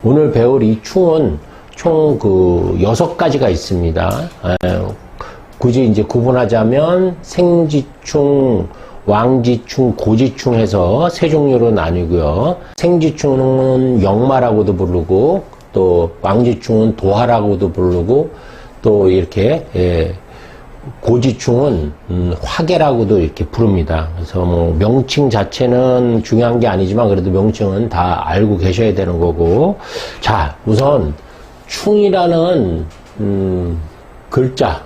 오늘 배울 이 충은 총 6가지가 있습니다. 굳이 이제 구분하자면 생지충, 왕지충, 고지충 해서 세 종류로 나뉘고요. 생지충은 역마라고도 부르고, 또 왕지충은 도하라고도 부르고, 또 이렇게 고지충은 화계라고도 이렇게 부릅니다. 그래서 뭐 명칭 자체는 중요한 게 아니지만 그래도 명칭은 다 알고 계셔야 되는 거고. 자, 우선 충이라는 글자,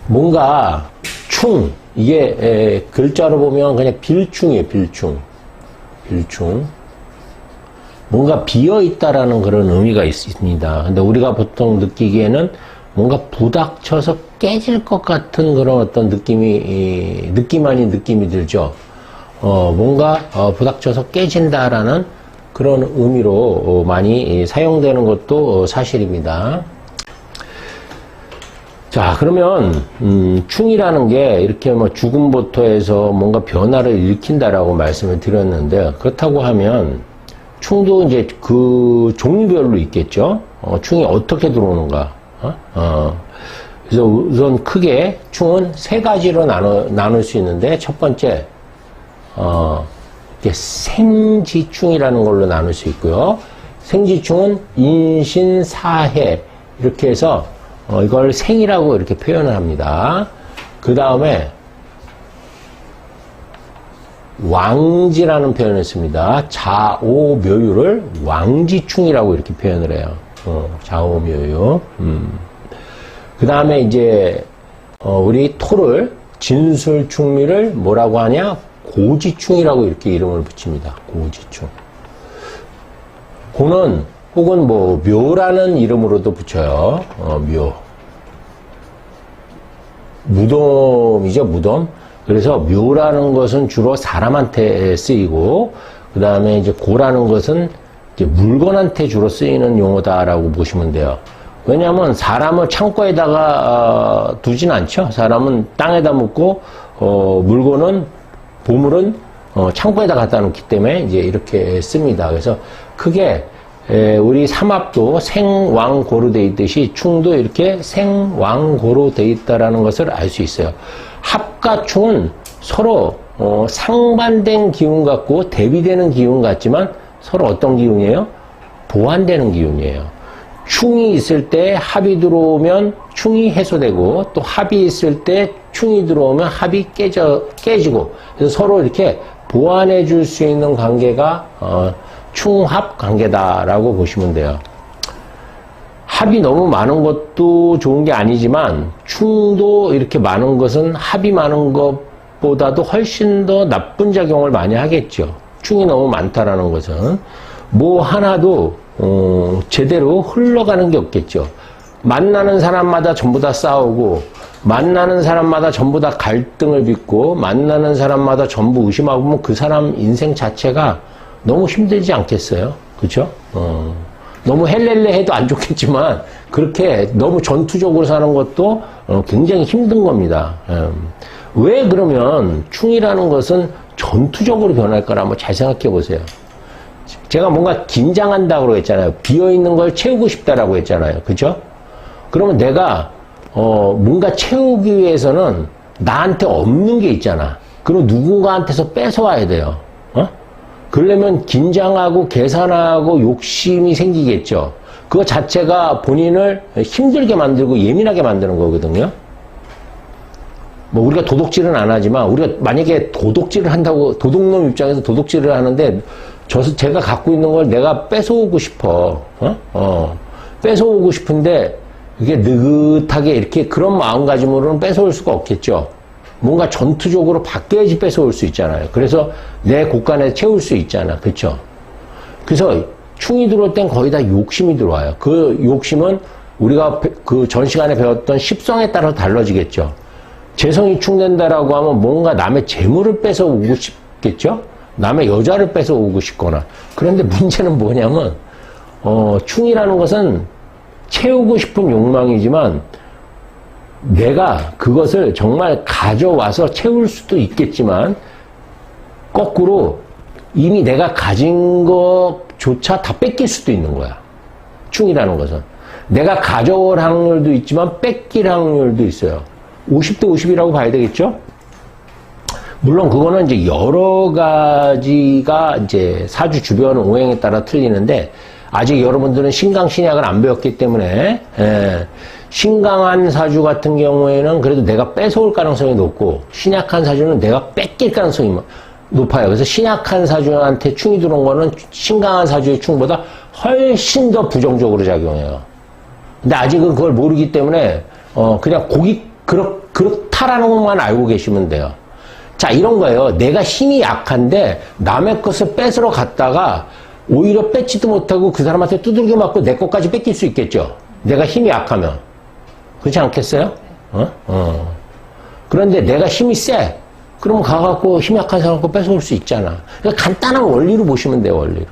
뭔가 충, 이게 글자로 보면 그냥 빌충이에요. 빌충. 뭔가 비어있다라는 그런 의미가 있습니다. 근데 우리가 보통 느끼기에는 뭔가 부닥쳐서 깨질 것 같은 그런 어떤 느낌 아닌 느낌이 들죠. 뭔가 부닥쳐서 깨진다라는 그런 의미로 많이 사용되는 것도 사실입니다. 자, 그러면 충이라는 게 이렇게 뭐 죽음부터 해서 뭔가 변화를 일으킨다라고 말씀을 드렸는데, 그렇다고 하면 충도 이제 그 종류별로 있겠죠. 충이 어떻게 들어오는가. 그래서 우선 크게 충은 세 가지로 나눌 수 있는데, 첫 번째, 이게 생지충이라는 걸로 나눌 수 있고요. 생지충은 인신사해, 이렇게 해서, 이걸 생이라고 이렇게 표현을 합니다. 그 다음에, 왕지라는 표현을 씁니다. 자오묘유를 왕지충이라고 이렇게 표현을 해요. 자오묘유. 그 다음에 이제, 우리 토를, 진술충미를 뭐라고 하냐? 고지충이라고 이렇게 이름을 붙입니다. 고지충. 고는 혹은 뭐, 묘라는 이름으로도 붙여요. 묘. 무덤이죠, 무덤. 그래서 묘라는 것은 주로 사람한테 쓰이고, 그 다음에 이제 고라는 것은 이제 물건한테 주로 쓰이는 용어다라고 보시면 돼요. 왜냐하면 사람을 창고에다가 두진 않죠. 사람은 땅에다 묻고, 물건은, 보물은 창고에다 갖다 놓기 때문에 이제 이렇게 씁니다. 그래서 크게 우리 삼합도 생왕고로 돼 있듯이 충도 이렇게 생왕고로 돼 있다라는 것을 알 수 있어요. 합과 충은 서로 상반된 기운 같고 대비되는 기운 같지만 서로 어떤 기운이에요? 보완되는 기운이에요. 충이 있을 때 합이 들어오면 충이 해소되고, 또 합이 있을 때 충이 들어오면 합이 깨지고, 그래서 서로 이렇게 보완해 줄 수 있는 관계가 충합 관계다라고 보시면 돼요. 합이 너무 많은 것도 좋은 게 아니지만 충도 이렇게 많은 것은 합이 많은 것보다도 훨씬 더 나쁜 작용을 많이 하겠죠. 충이 너무 많다라는 것은 뭐 하나도 제대로 흘러가는 게 없겠죠. 만나는 사람마다 전부 다 싸우고, 만나는 사람마다 전부 다 갈등을 빚고, 만나는 사람마다 전부 의심하고 보면 그 사람 인생 자체가 너무 힘들지 않겠어요? 그렇죠? 너무 헬렐레 해도 안 좋겠지만 그렇게 너무 전투적으로 사는 것도 굉장히 힘든 겁니다. 왜 그러면 충이라는 것은 전투적으로 변할까를 한번 잘 생각해 보세요. 제가 뭔가 긴장한다고 했잖아요. 비어있는 걸 채우고 싶다라고 했잖아요. 그죠? 그러면 내가 뭔가 채우기 위해서는 나한테 없는 게 있잖아. 그럼 누군가한테서 뺏어와야 돼요. 그러려면 긴장하고 계산하고 욕심이 생기겠죠. 그거 자체가 본인을 힘들게 만들고 예민하게 만드는 거거든요. 뭐 우리가 도둑질은 안 하지만, 우리가 만약에 도둑질을 한다고, 도둑놈 입장에서 도둑질을 하는데 제가 갖고 있는 걸 내가 뺏어오고 싶어. 뺏어오고 싶은데 이게 느긋하게 이렇게 그런 마음가짐으로는 뺏어올 수가 없겠죠. 뭔가 전투적으로 바뀌어야지 뺏어올 수 있잖아요. 그래서 내 곳간에 채울 수 있잖아. 그렇죠? 그래서 충이 들어올 땐 거의 다 욕심이 들어와요. 그 욕심은 우리가 그 전 시간에 배웠던 십성에 따라 달라지겠죠. 재성이 충된다라고 하면 뭔가 남의 재물을 뺏어오고 싶겠죠? 남의 여자를 뺏어오고 싶거나. 그런데 문제는 뭐냐면 충이라는 것은 채우고 싶은 욕망이지만 내가 그것을 정말 가져와서 채울 수도 있겠지만 거꾸로 이미 내가 가진 것 조차 다 뺏길 수도 있는 거야. 충이라는 것은. 내가 가져올 확률도 있지만 뺏길 확률도 있어요. 50대 50이라고 봐야 되겠죠? 물론 그거는 이제 여러 가지가 이제 사주 주변 오행에 따라 틀리는데 아직 여러분들은 신강 신약을 안 배웠기 때문에 신강한 사주 같은 경우에는 그래도 내가 뺏어올 가능성이 높고 신약한 사주는 내가 뺏길 가능성이 높아요. 그래서 신약한 사주한테 충이 들어온 거는 신강한 사주의 충보다 훨씬 더 부정적으로 작용해요. 근데 아직은 그걸 모르기 때문에 그냥 그렇다라는 것만 알고 계시면 돼요. 자, 이런 거예요. 내가 힘이 약한데 남의 것을 뺏으러 갔다가 오히려 뺏지도 못하고 그 사람한테 두들겨 맞고 내 것까지 뺏길 수 있겠죠. 내가 힘이 약하면. 그렇지 않겠어요? 그런데 내가 힘이 세. 그러면 가갖고 힘 약한 사람 거 뺏어올 수 있잖아. 그러니까 간단한 원리로 보시면 돼요, 원리로.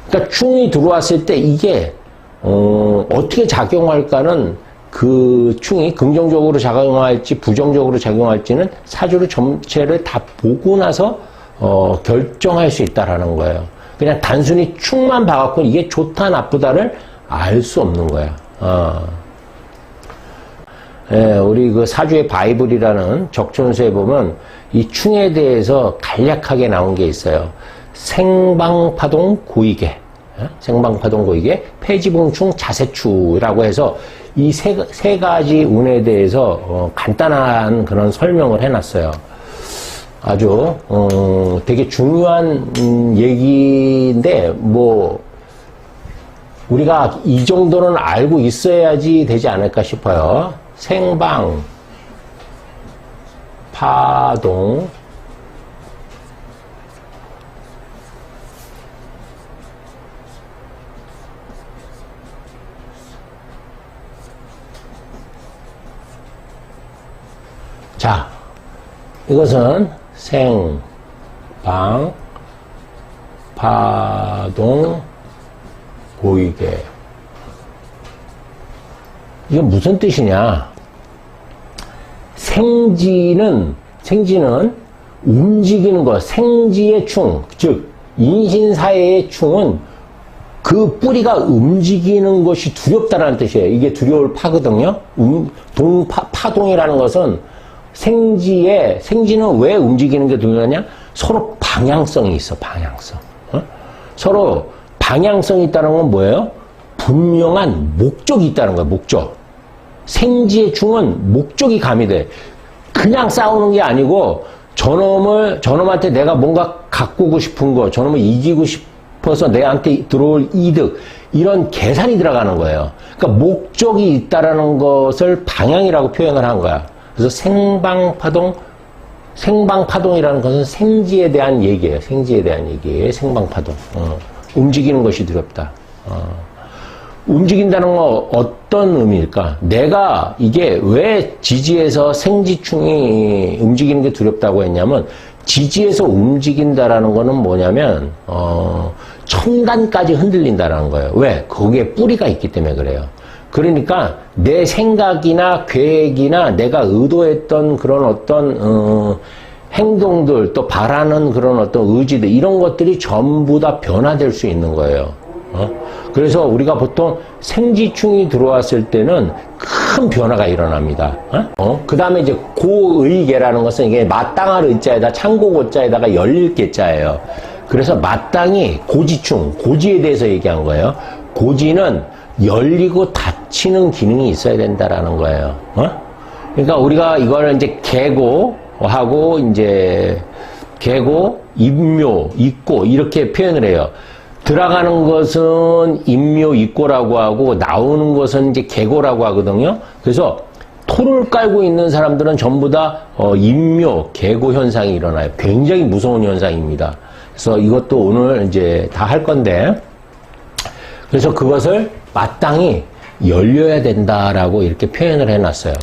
그러니까 충이 들어왔을 때 이게 어떻게 작용할까는 그 충이 긍정적으로 작용할지 부정적으로 작용할지는 사주를 전체를 다 보고 나서 결정할 수 있다라는 거예요. 그냥 단순히 충만 봐갖고 이게 좋다 나쁘다를 알 수 없는 거야. 예, 우리 그 사주의 바이블이라는 적존서에 보면 이 충에 대해서 간략하게 나온 게 있어요. 생방파동 고이계, 생방파동 고이계, 폐지봉충 자세추라고 해서 이 세 가지 운에 대해서 간단한 그런 설명을 해놨어요. 아주 되게 중요한 얘기인데 뭐 우리가 이 정도는 알고 있어야지 되지 않을까 싶어요. 생방, 파동, 자, 이것은 생, 방, 파동, 고이계. 이게 무슨 뜻이냐? 생지는 움직이는 것, 생지의 충, 즉, 인신사회의 충은 그 뿌리가 움직이는 것이 두렵다라는 뜻이에요. 이게 두려울 파거든요. 파동이라는 것은 생지는 왜 움직이는 게 두렵냐? 서로 방향성이 있어, 방향성. 서로 방향성이 있다는 건 뭐예요? 분명한 목적이 있다는 거예요, 목적. 생지의 충은 목적이 가미돼. 그냥 싸우는 게 아니고 저놈한테 내가 뭔가 가꾸고 싶은 거, 저놈을 이기고 싶어서 내한테 들어올 이득, 이런 계산이 들어가는 거예요. 그러니까 목적이 있다라는 것을 방향이라고 표현을 한 거야. 그래서 생방파동이라는 것은 생지에 대한 얘기예요. 생지에 대한 얘기예요. 생방파동. 움직이는 것이 두렵다. 움직인다는 건 어떤 의미일까? 내가 이게 왜 지지에서 생지충이 움직이는 게 두렵다고 했냐면 지지에서 움직인다라는 거는 뭐냐면 첨단까지 흔들린다라는 거예요. 왜? 거기에 뿌리가 있기 때문에 그래요. 그러니까 내 생각이나 계획이나 내가 의도했던 그런 어떤 행동들 또 바라는 그런 어떤 의지들 이런 것들이 전부 다 변화될 수 있는 거예요. 그래서 우리가 보통 생지충이 들어왔을 때는 큰 변화가 일어납니다. 그 다음에 이제 고의계라는 것은 이게 마땅할 의자에다 창고고자에다가 열릴 계자예요. 그래서 마땅히 고지충, 고지에 대해서 얘기한 거예요. 고지는 열리고 닫히는 기능이 있어야 된다라는 거예요. 그러니까 우리가 이걸 이제 계고하고 이제 계고, 입묘, 입고 이렇게 표현을 해요. 들어가는 것은 입묘, 입고라고 하고 나오는 것은 이제 계고라고 하거든요. 그래서 토를 깔고 있는 사람들은 전부 다 입묘, 계고 현상이 일어나요. 굉장히 무서운 현상입니다. 그래서 이것도 오늘 이제 다 할 건데 그래서 그것을 마땅히 열려야 된다라고 이렇게 표현을 해놨어요.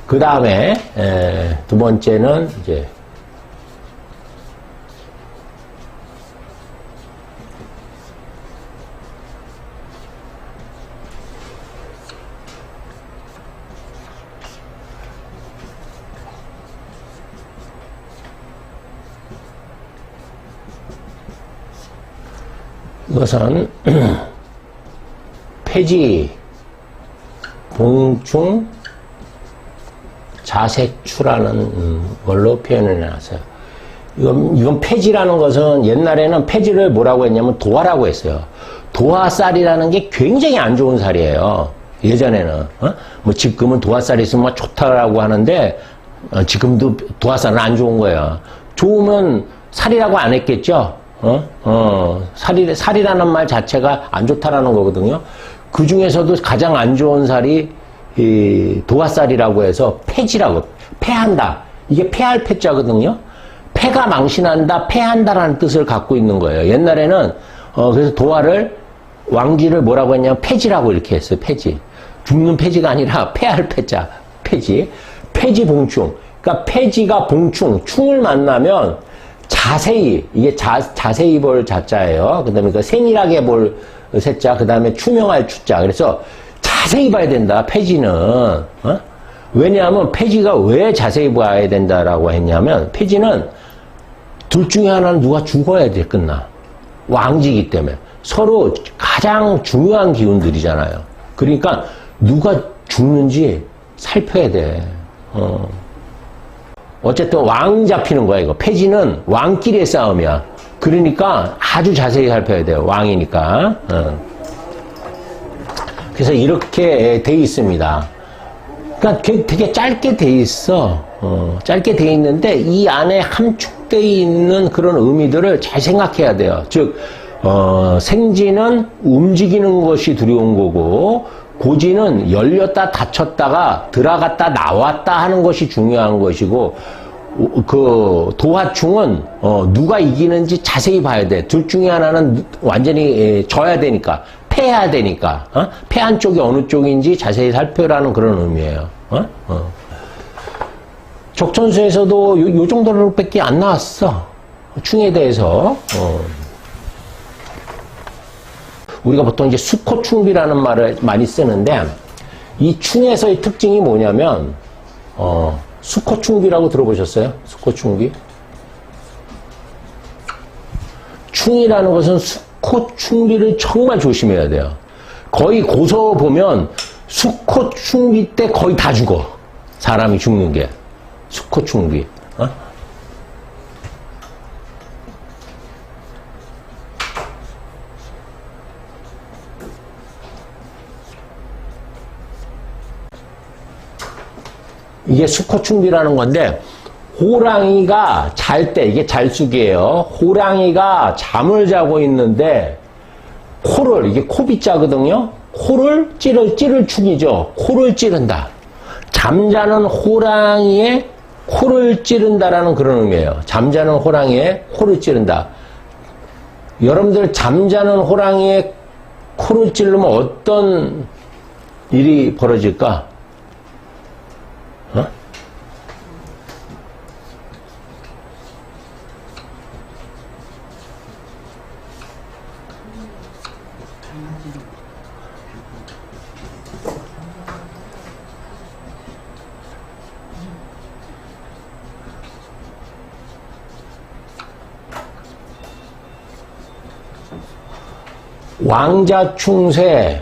그 다음에 두 번째는 이제 이것은 폐지, 봉충, 자색추라는 걸로 표현을 해놨어요. 이건 폐지라는 것은 옛날에는 폐지를 뭐라고 했냐면 도화라고 했어요. 도화살이라는 게 굉장히 안 좋은 살이에요. 예전에는. 뭐 지금은 도화살이 있으면 뭐 좋다라고 하는데 지금도 도화살은 안 좋은 거예요. 좋으면 살이라고 안 했겠죠? 살이라는 말 자체가 안 좋다라는 거거든요. 그 중에서도 가장 안 좋은 살이 이 도화살이라고 해서 폐지라고, 폐한다. 이게 폐할 폐자거든요. 폐가 망신한다, 폐한다라는 뜻을 갖고 있는 거예요. 옛날에는 그래서 도화를 왕지를 뭐라고 했냐면 폐지라고 이렇게 했어요. 폐지. 죽는 폐지가 아니라 폐할 폐자, 폐지. 폐지 봉충. 그러니까 폐지가 봉충, 충을 만나면 자세히, 이게 자세히 볼 자자예요. 그 다음에 그 세밀하게 볼 세자, 그 다음에 투명할 추자. 그래서 자세히 봐야 된다, 폐지는. 왜냐하면 폐지가 왜 자세히 봐야 된다라고 했냐면, 폐지는 둘 중에 하나는 누가 죽어야 돼, 끝나. 왕지이기 때문에. 서로 가장 중요한 기운들이잖아요. 그러니까 누가 죽는지 살펴야 돼. 어쨌든 왕 잡히는 거야, 이거. 폐지는 왕끼리의 싸움이야. 그러니까 아주 자세히 살펴야 돼요. 왕이니까. 그래서 이렇게 돼 있습니다. 그러니까 되게 짧게 돼 있어. 짧게 돼 있는데 이 안에 함축되어 있는 그런 의미들을 잘 생각해야 돼요. 즉, 생지는 움직이는 것이 두려운 거고, 고지는 열렸다 닫혔다가 들어갔다 나왔다 하는 것이 중요한 것이고, 그 도화충은 누가 이기는지 자세히 봐야 돼. 둘 중에 하나는 완전히 져야 되니까, 패해야 되니까, 패한 쪽이 어느 쪽인지 자세히 살펴라는 그런 의미예요. 적천수에서도 요 정도로밖에 안 나왔어. 충에 대해서. 우리가 보통 이제 수코충비라는 말을 많이 쓰는데, 이 충에서의 특징이 뭐냐면, 수코충비라고 들어보셨어요? 수코충비? 충이라는 것은 수코충비를 정말 조심해야 돼요. 거의 고서 보면 수코충비 때 거의 다 죽어. 사람이 죽는 게. 수코충비. 이게 수코충비라는 건데, 호랑이가 잘 때, 이게 잘숙이에요. 호랑이가 잠을 자고 있는데, 코를, 이게 코빗자거든요? 코를 찌를 축이죠. 코를 찌른다. 잠자는 호랑이의 코를 찌른다라는 그런 의미예요. 잠자는 호랑이의 코를 찌른다. 여러분들 잠자는 호랑이의 코를 찌르면 어떤 일이 벌어질까? 왕자충세,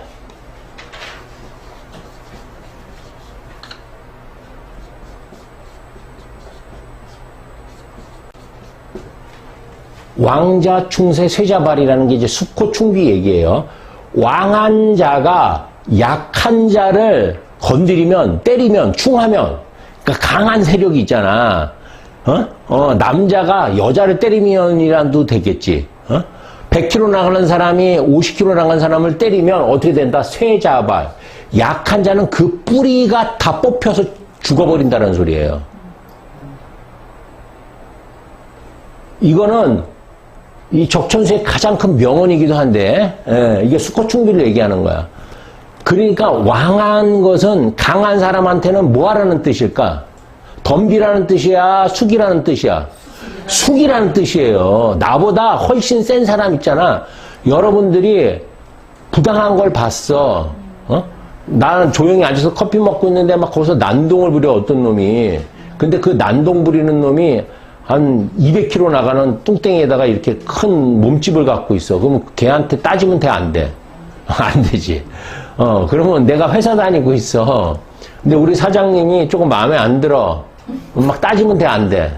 왕자충세 쇠자발이라는 게 이제 수코충비 얘기예요. 왕한 자가 약한 자를 건드리면, 때리면, 충하면, 그러니까 강한 세력이 있잖아. 남자가 여자를 때리면이라도 되겠지. 100km 나가는 사람이 50km 나가는 사람을 때리면 어떻게 된다? 쇠자발. 약한 자는 그 뿌리가 다 뽑혀서 죽어버린다는 소리예요. 이거는 이 적천수의 가장 큰 명언이기도 한데, 이게 수코충비를 얘기하는 거야. 그러니까 왕한 것은 강한 사람한테는 뭐 하라는 뜻일까? 덤비라는 뜻이야? 숙이라는 뜻이야? 숙이라는 뜻이에요. 나보다 훨씬 센 사람 있잖아. 여러분들이 부당한 걸 봤어. 나는 조용히 앉아서 커피 먹고 있는데 막 거기서 난동을 부려, 어떤 놈이. 근데 그 난동 부리는 놈이 한 200kg 나가는 뚱땡이에다가 이렇게 큰 몸집을 갖고 있어. 그러면 걔한테 따지면 돼, 안 돼? 안 되지. 그러면 내가 회사 다니고 있어. 근데 우리 사장님이 조금 마음에 안 들어. 막 따지면 돼, 안 돼?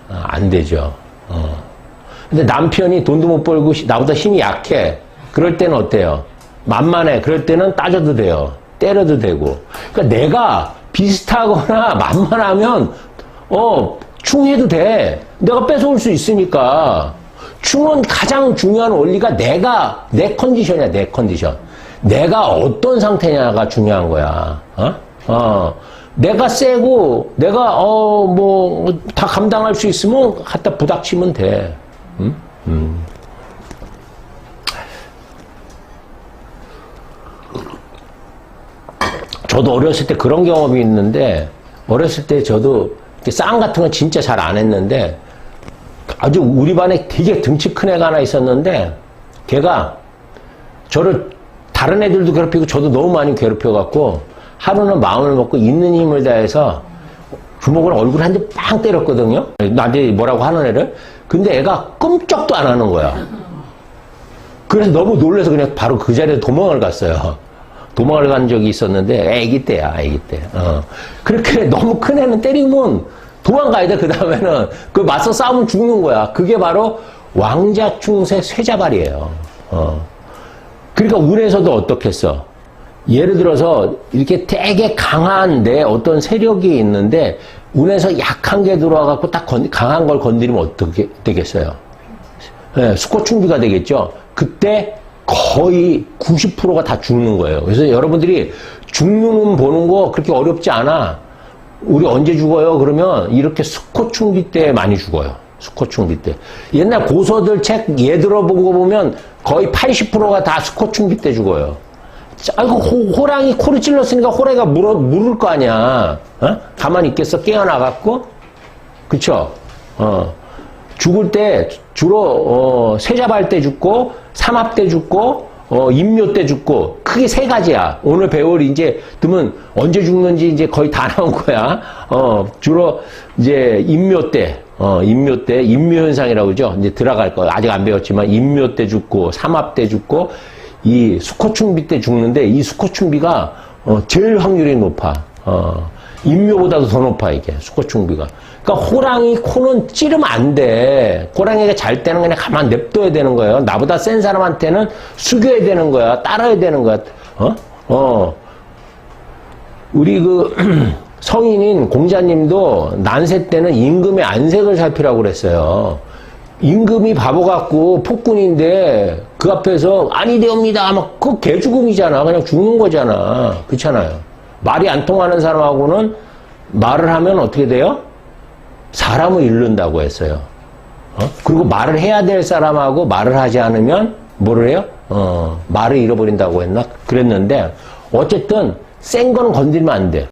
안 되죠. 근데 남편이 돈도 못 벌고 나보다 힘이 약해. 그럴 때는 어때요? 만만해. 그럴 때는 따져도 돼요. 때려도 되고. 그러니까 내가 비슷하거나 만만하면, 충해도 돼. 내가 뺏어올 수 있으니까. 충은 가장 중요한 원리가 내 컨디션이야, 내 컨디션. 내가 어떤 상태냐가 중요한 거야. 내가 세고, 내가, 다 감당할 수 있으면 갖다 부닥치면 돼. 저도 어렸을 때 그런 경험이 있는데, 어렸을 때 저도 싸움 같은 건 진짜 잘 안 했는데, 아주 우리 반에 되게 등치 큰 애가 하나 있었는데, 걔가 저를 다른 애들도 괴롭히고 저도 너무 많이 괴롭혀갖고, 하루는 마음을 먹고 있는 힘을 다해서 주먹으로 얼굴 한 대 빵 때렸거든요. 나한테 뭐라고 하는 애를. 근데 애가 끔찍도 안 하는 거야. 그래서 너무 놀라서 그냥 바로 그 자리에 도망을 갔어요. 도망을 간 적이 있었는데, 애기 때야, 애기 때. 그렇게 너무 큰 애는 때리면 도망가야 돼. 그 다음에는 그 맞서 싸우면 죽는 거야. 그게 바로 왕자충세 쇠자발이에요. 그러니까 운에서도 어떻겠어? 예를 들어서 이렇게 되게 강한 내 어떤 세력이 있는데 운에서 약한 게 들어와갖고 딱 강한 걸 건드리면 어떻게 되겠어요? 네, 수코충비가 되겠죠? 그때 거의 90%가 다 죽는 거예요. 그래서 여러분들이 죽는 운 보는 거 그렇게 어렵지 않아. 우리 언제 죽어요? 그러면 이렇게 수코충비 때 많이 죽어요. 수코충비 때. 옛날 고서들 책 예 들어보고 보면 거의 80%가 다 수코충비 때 죽어요. 아이고, 호랑이 코를 찔렀으니까 호랑이가 물을 거 아니야. 가만히 있겠어? 깨어나갖고? 그쵸? 죽을 때 주로, 세잡할 때 죽고, 삼합 때 죽고, 임묘 때 죽고, 크게 세 가지야. 오늘 배울 이제, 드면 언제 죽는지 이제 거의 다 나온 거야. 주로 이제 임묘 때, 임묘현상이라고 그러죠? 이제 들어갈 거야. 아직 안 배웠지만, 임묘 때 죽고, 삼합 때 죽고, 이 수코충비 때 죽는데, 이 수코충비가, 제일 확률이 높아. 임묘보다도 더 높아, 이게, 수코충비가. 그러니까 호랑이 코는 찌르면 안 돼. 호랑이가 잘 때는 그냥 가만 냅둬야 되는 거예요. 나보다 센 사람한테는 숙여야 되는 거야. 따라야 되는 거야. 우리 성인인 공자님도 난세 때는 임금의 안색을 살피라고 그랬어요. 임금이 바보 같고 폭군인데 그 앞에서 아니되옵니다. 막 그 개죽음이잖아. 그냥 죽는 거잖아. 그렇잖아요. 말이 안 통하는 사람하고는 말을 하면 어떻게 돼요? 사람을 잃는다고 했어요. 그리고 말을 해야 될 사람하고 말을 하지 않으면 뭐를 해요? 말을 잃어버린다고 했나? 그랬는데 어쨌든 센 거는 건드리면 안 돼.